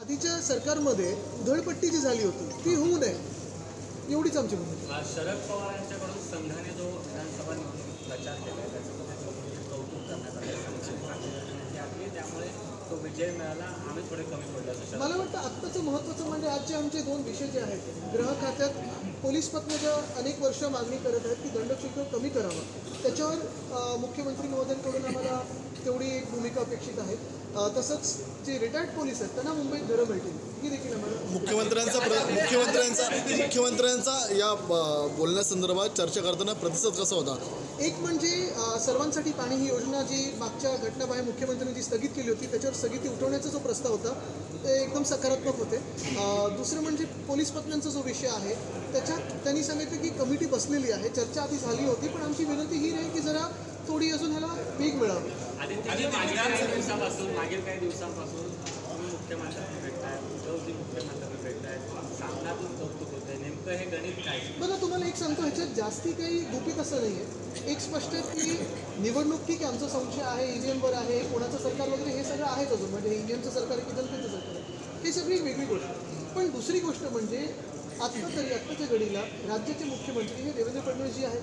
आधीच्या सरकारमध्ये उधळपट्टी जी झाली होती ती होऊ नये एवढीच आमची भूमिका. शरद पवार यांच्याकडून संघाने जो विधानसभा निवडणूक प्रचार केला आहे त्याच्यामध्ये कौतुक करण्यात आले, त्यामुळे तो विजय मिळाला, आम्ही थोडे कमी पडलो. मला वाटतं आत्ताचं महत्त्वाचं म्हणजे आजचे आमचे 2 विषय जे आहेत, गृह खात्यात पोलीस पत्नी ज्या अनेक वर्ष मागणी करत आहेत की दंडशुल्क कमी करावं, त्याच्यावर मुख्यमंत्री महोदयांकडून आम्हाला तेवढी एक भूमिका अपेक्षित आहे. तसंच जे रिटायर्ड पोलीस आहेत त्यांना मुंबईत घरं मिळतील ही देखील आम्हाला मुख्यमंत्र्यांचा या बोलण्यासंदर्भात चर्चा करताना प्रतिसाद कसा होता? एक म्हणजे सर्वांसाठी पाणी ही योजना जी मागच्या घटनाबाह्य मुख्यमंत्र्यांनी जी स्थगित केली होती त्याच्यावर स्थगिती उठवण्याचा जो प्रस्ताव होता ते एकदम सकारात्मक होते. दुसरं म्हणजे पोलीस पत्न्यांचा जो विषय आहे त्याच्यात त्यांनी सांगितलं की कमिटी बसलेली आहे, चर्चा आधी झाली होती, पण आमची विनंती ही आहे की जरा थोडी अजून ह्याला वेग मिळावी. मागील काही दिवसांपासून तुम्ही मुख्यमंत्र्यांना भेटताय, उद्धवजी मुख्यमंत्र्यांना भेटताय, सामनातून कौतुक होतंय, नेमकं हे गणित काय? बघा तुम्हाला एक सांगतो, ह्याच्यात जास्ती काही गुपित असं नाही आहे. एक स्पष्ट आहे की निवडणूक ठीक आहे, आमचा संशय आहे ईव्हीएमवर आहे, कोणाचं सरकार वगैरे हे सगळं आहेच अजून, म्हणजे ईव्हीएमचं सरकार आहे की जनतेचं सरकार आहे, ही सगळी वेगळी गोष्ट. पण दुसरी गोष्ट म्हणजे आत्ताच्या घडीला राज्याचे मुख्यमंत्री हे देवेंद्र फडणवीसजी आहेत,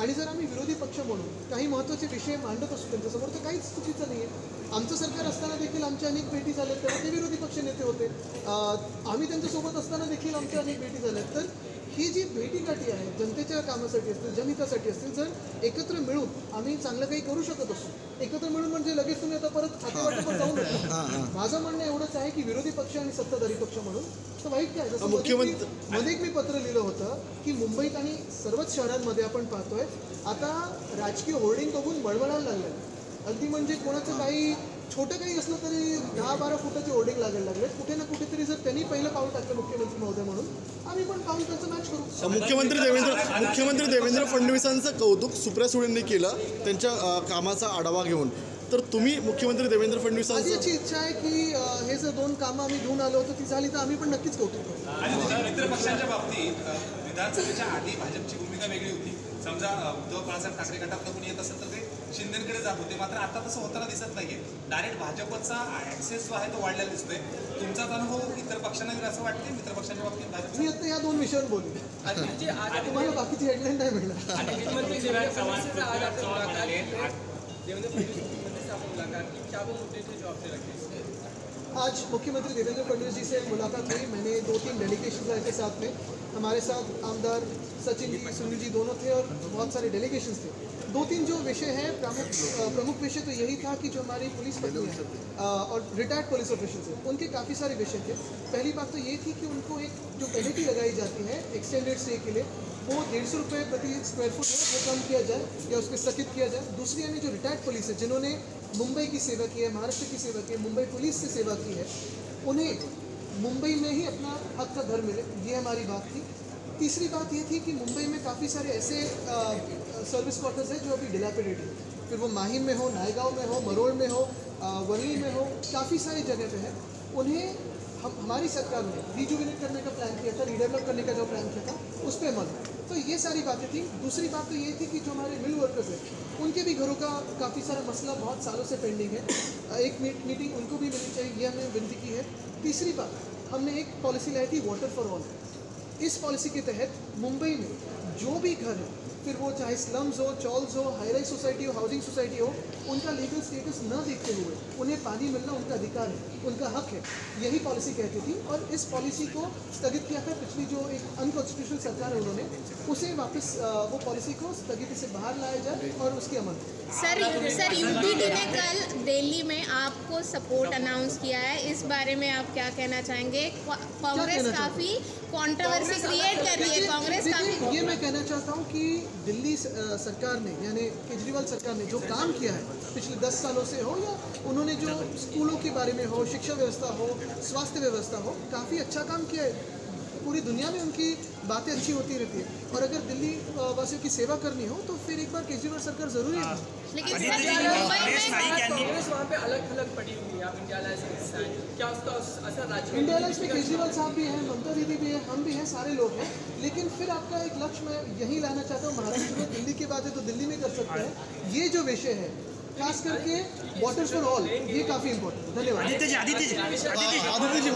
आणि जर आम्ही विरोधी पक्ष म्हणून काही महत्त्वाचे विषय मांडत असू त्यांच्यासमोर तर काहीच चुकीचं नाही आहे. आमचं सरकार असताना देखील आमच्या अनेक भेटी झाल्यात, तेव्हा ते विरोधी पक्ष नेते होते, आम्ही त्यांच्यासोबत असताना देखील आमच्या अनेक भेटी झाल्यात. तर ही जी भेटीगाठी आहे जनतेच्या कामासाठी असतील, जनहितासाठी असतील, जर एकत्र मिळून आम्ही चांगलं काही करू शकत असू, एकत्र मिळून म्हणजे लगेच तुम्ही आता परत खातेवाटपात जाऊ नका. माझं म्हणणं एवढंच आहे की विरोधी पक्ष आणि सत्ताधारी पक्ष म्हणून तर वाईट काय. जसं मध्ये एक मी पत्र लिहिलं होतं की मुंबईत आणि सर्वच शहरांमध्ये आपण पाहतोय आता राजकीय होर्डिंग बघून बळबळायला लागलं. अगदी म्हणजे कोणाचं काही छोटं काही असलं तरी 10-12 फुटाचे होर्डिंग लागायला लागले. कुठे ना कुठेतरी जर त्यांनी पहिलं पाऊल टाकलं मुख्यमंत्री महोदय म्हणून, आम्ही पण पाऊल त्यांचं मॅच करू. मुख्यमंत्री देवेंद्र फडणवीसांचं कौतुक सुप्रिया सुळेंनी केलं त्यांच्या कामाचा आढावा घेऊन. तर तुम्ही मुख्यमंत्री देवेंद्र फडणवीसांची माझी इच्छा आहे की हे जर 2 कामं आम्ही घेऊन आलो होतो ती झाली तर आम्ही पण नक्कीच कौतुक करू. मित्रपक्षांच्या बाबतीत विधानसभेच्या आधी भाजपची भूमिका वेगळी होती. समजा उद्धव बाळासाहेब ठाकरे गटातलं कोणी येत असेल तर ते शिंदेकडे जात होते, मात्र आता तसं होताना दिसत नाहीये. डायरेक्ट भाजपचा ऍक्सेस जो आहे तो वाढलेला दिसतोय. तुमचाच अनुभव इतर पक्षांना असं वाटते मित्रपक्षांच्या बाबतीत भाजप? मी आता या 2 विषयावर बोलू, तुम्हाला बाकीची हेडलाईन नाही मिळणार. आज मुख्यमंत्री देवेंद्र फडणवीस जी से मुलाकात हुई. मैंने 2-3 डेलीगेशन आए थे साथ में. हमारे साथ आमदार सचिन जी, सुनील जी दोनों थे और बहुत सारे डेलीगेशंस थे. 2-3 जो विषय है प्रमुख विषय तो यही था कि जो हमारी पुलिस पत्नी है और रिटायर्ड पुलिस ऑफिसर्स हैं उनके काफ़ी सारे विषय थे. पहली बात तो ये थी कि उनको एक जो पेनल्टी लगाई जाती है एक्सटेंडेड स्टे के लिए वो 150 रुपये प्रति स्क्वायर फुट है वो कम किया जाए या उसको स्थगित किया जाए. दूसरी यानी जो रिटायर्ड पुलिस है जिन्होंने मुंबई की सेवा की है, महाराष्ट्र की सेवा की है, मुंबई पुलिस से सेवा की है, उन्हें मुंबई में ही अपना हक का घर मिले, ये हमारी बात थी. तीसरी बात ये थी कि मुंबई में काफ़ी सारे ऐसे सर्विस क्वार्टर्स हैं जो अभी डिलैपिडेटेड हैं, फिर वो माहिम में हो, नायगांव में हो, मरोड़ में हो, वर्ली में हो, काफ़ी सारी जगह पे है. उन्हें हमारी सरकार ने रिजुविनेट करने का प्लान किया था, रीडेवलप करने का जो प्लान किया था उस पर अमल. तो ये सारी बातें थी. दूसरी बात तो ये थी कि जो हमारे मिल वर्कर्स हैं उनके भी घरों का काफ़ी सारा मसला बहुत सालों से पेंडिंग है. एक मीटिंग उनको भी मिलनी चाहिए, ये हमने विनती की है. तीसरी बात, हमने एक पॉलिसी लाई थी वाटर फॉर ऑल. इस पॉलिसी के तहत मुंबई में जो भी घर है, फिर वो चाहे स्लम्स हो, चॉल्स हो, हाई राइज सोसाइटी हो, हाउसिंग सोसाइटी हो, उनका लीगल स्टेटस न देखते हुए उन्हें पानी मिलना उनका अधिकार है, उनका हक है, यही पॉलिसी कहती थी. और इस पॉलिसी को स्थगित किया था पिछली जो एक अनकॉन्स्टिट्यूशनल सरकार है उन्होंने, उसे वापस वो पॉलिसी को स्थगित से बाहर लाया जाए और उसकी अमल. सर यूपीडी ने कल दिल्ली में आपको सपोर्ट अनाउंस किया है, इस बारे में आप क्या कहना चाहेंगे? कांग्रेस काफ़ी कंट्रोवर्सी क्रिएट कर रही है, कांग्रेस काफ़ी. ये मैं कहना चाहता हूँ कि दिल्ली सरकार ने यानी केजरीवाल सरकार ने जो काम किया है पिछले 10 सालों से हो, या उन्होंने जो स्कूलों के बारे में हो, शिक्षा व्यवस्था हो, स्वास्थ्य व्यवस्था हो, काफ़ी अच्छा काम किया है. पूरी दुनिया में उनकी बातें अच्छी होती रहती है. और अगर दिल्ली वासियों की सेवा करनी हो तो फिर एक बार केजरीवाल सरकार जरूरी है. लेकिन कांग्रेस वहाँ पे अलग थलग पड़ी हुई है. आप इंडिया अलायंस का हिस्सा है, क्या उसका असर राज्य इंडिया अलायंस में केजरीवाल साहब भी हैं, ममता दीदी भी हैं, हम भी हैं, सारे लोग हैं. लेकिन फिर आपका एक लक्ष्य मैं यही लाना चाहता हूँ, महाराष्ट्र में दिल्ली की बात है तो दिल्ली में कर सकते हैं. ये जो विषय है खास करके वाटर फॉर ऑल, ये काफ़ी इंपॉर्टेंट है. धन्यवाद. आदित्य जी